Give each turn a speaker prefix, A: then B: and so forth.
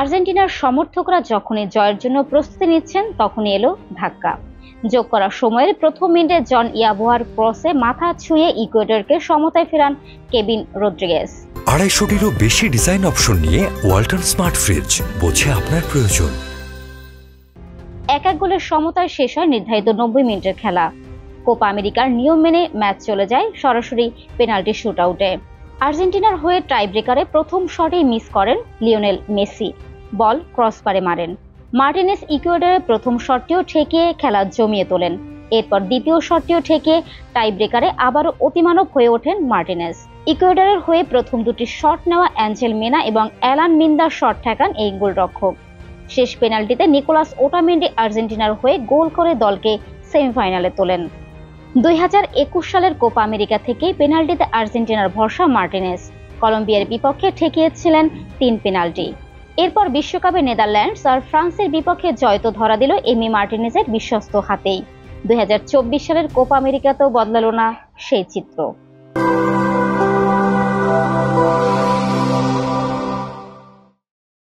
A: আর্জেন্টিনার সমর্থকরা যখনই জয়ের জন্য প্রস্তুতি নিচ্ছেন তখনই এলো ধাক্কা। যোগ করা সময়ের প্রথম মিনিটে জন ইয়াবোয়ার ক্রসে মাথা ছুঁয়ে ইকুয়েডরকে সমতায় ফেরান কেভিন রদ্রিগেজ।
B: 250-টিরও বেশি ডিজাইন অপশন নিয়ে ওয়ালটন স্মার্ট ফ্রিজ, বোঝে আপনার প্রয়োজন।
A: এক গোলের সমতায় শেষ হয় নির্ধারিত 90 মিনিটের খেলা। কোপা আমেরিকার নিয়ম মেনে ম্যাচ চলে যায় সরাসরি পেনাল্টি শুটআউটে। আর্জেন্টিনার হয়ে টাইব্রেকারে প্রথম শটেই মিস করেন লিওনেল মেসি, বল ক্রসবারে মারেন। মার্টিনেজ ইকুয়েডরের প্রথম শটটিও ঠেকিয়ে খেলা জমিয়ে তোলেন। এরপর দ্বিতীয় শটটিও ঠেকিয়ে টাইব্রেকারে আবারও অতিমানব হয়ে ওঠেন মার্টিনেজ। ইকুয়েডরের হয়ে প্রথম দুটি শট নেওয়া অ্যাঞ্জেল মেনা এবং অ্যালান মিন্দার শট ঠেকান এই গোলরক্ষক। শেষ পেনাল্টিতে নিকোলাস ওটামেন্ডি আর্জেন্টিনার হয়ে গোল করে দলকে সেমিফাইনালে তোলেন। 2021 সালের কোপা আমেরিকা থেকেই পেনাল্টিতে আর্জেন্টিনার ভরসা মার্টিনেজ। কলম্বিয়ার বিপক্ষে ঠেকিয়েছিলেন 3 পেনাল্টি। এরপর বিশ্বকাপে নেদারল্যান্ডস আর ফ্রান্সের বিপক্ষে জয় তো ধরা দিল এমি মার্টিনেজের বিশ্বস্ত হাতেই। 2024 সালের কোপা আমেরিকাতেও বদলালো না সেই চিত্র।